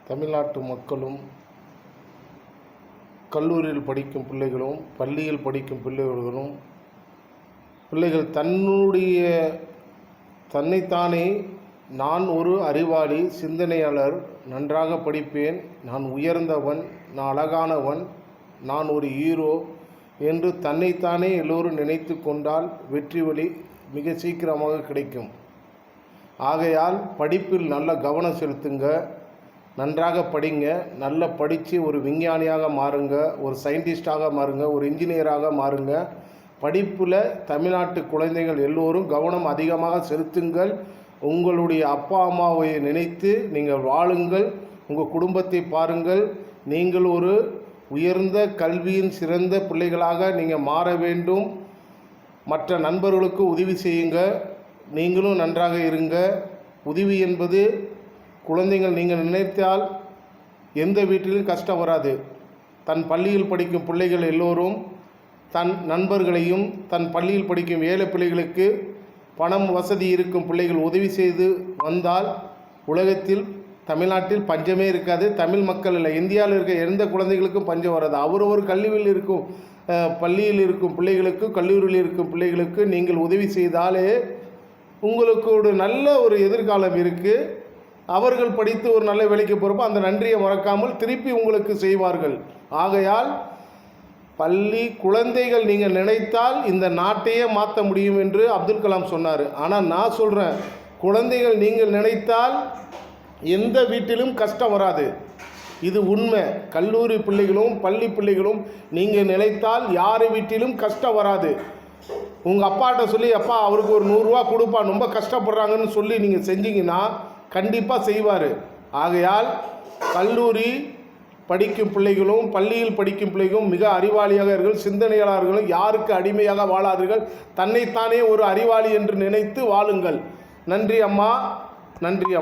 தமிழ்நாட்டு மக்களும் கல்லூரியில் படிக்கும் பிள்ளைகளும் பள்ளியில் படிக்கும் பிள்ளைகள் தன்னைத்தானே நான் ஒரு அறிவாளி, சிந்தனையாளர், நன்றாக படிப்பேன், நான் உயர்ந்தவன், நான் அழகானவன், நான் ஒரு ஹீரோ என்று தன்னைத்தானே எல்லோரும் நினைத்து கொண்டால் வெற்றி வழி மிக சீக்கிரமாக கிடைக்கும். ஆகையால் படிப்பில் நல்ல கவனம் செலுத்துங்க, நன்றாக படிங்க, நல்லா படித்து ஒரு விஞ்ஞானியாக மாறுங்க, ஒரு சயின்டிஸ்டாக மாறுங்க, ஒரு இன்ஜினியராக மாறுங்க. படிப்பில் தமிழ்நாட்டு குழந்தைகள் எல்லோரும் கவனம் அதிகமாக செலுத்துங்கள். உங்களுடைய அப்பா அம்மாவை நினைத்து நீங்கள் வாழுங்கள், உங்கள் குடும்பத்தை பாருங்கள். நீங்கள் ஒரு உயர்ந்த கல்வியின் சிறந்த பிள்ளைகளாக நீங்கள் மாற வேண்டும். மற்ற நண்பர்களுக்கு உதவி செய்யுங்க, நீங்களும் நன்றாக இருங்க. உதவி என்பது குழந்தைகள் நீங்கள் நினைத்தால் எந்த வீட்டிலும் கஷ்டம் வராது. தன் பள்ளியில் படிக்கும் பிள்ளைகள் எல்லோரும் தன் நண்பர்களையும் தன் பள்ளியில் படிக்கும் ஏழை பிள்ளைகளுக்கு பணம் வசதி இருக்கும் பிள்ளைகள் உதவி செய்து வந்தால் உலகத்தில் தமிழ்நாட்டில் பஞ்சமே இருக்காது. தமிழ் மக்கள் இல்லை, இந்தியாவில் இருக்க எந்த குழந்தைகளுக்கும் பஞ்சம் வராது. அவரவர் கல்வியில் இருக்கும் பள்ளியில் இருக்கும் பிள்ளைகளுக்கு, கல்லூரியில் இருக்கும் பிள்ளைகளுக்கு நீங்கள் உதவி செய்தாலே உங்களுக்கு ஒரு நல்ல ஒரு எதிர்காலம் இருக்குது. அவர்கள் படித்து ஒரு நல்ல வேலைக்கு போகிறப்போ அந்த நன்றியை மறக்காமல் திருப்பி உங்களுக்கு செய்வார்கள். ஆகையால் பள்ளி குழந்தைகள் நீங்கள் நினைத்தால் இந்த நாட்டையே மாற்ற முடியும் என்று அப்துல் கலாம் சொன்னார். ஆனால் நான் சொல்கிறேன், குழந்தைகள் நீங்கள் நினைத்தால் எந்த வீட்டிலும் கஷ்டம் வராது. இது உண்மை. கல்லூரி பிள்ளைகளும் பள்ளி பிள்ளைகளும் நீங்கள் நினைத்தால் யார் வீட்டிலும் கஷ்டம் வராது. உங்கள் அப்பாட்ட சொல்லி, அப்பா அவருக்கு ஒரு 100 ரூபா கொடுப்பா, ரொம்ப கஷ்டப்படுறாங்கன்னு சொல்லி நீங்கள் செஞ்சீங்கன்னா கண்டிப்பாக செய்வார். ஆகையால் கல்லூரி படிக்கும் பிள்ளைகளும் பள்ளியில் படிக்கும் பிள்ளைகளும் மிக அறிவாளியாளர்கள், சிந்தனையாளர்களும், யாருக்கு அடிமையாக வாழாதீர்கள். தன்னைத்தானே ஒரு அறிவாளி என்று நினைத்து வாழுங்கள். நன்றி அம்மா, நன்றி அம்மா.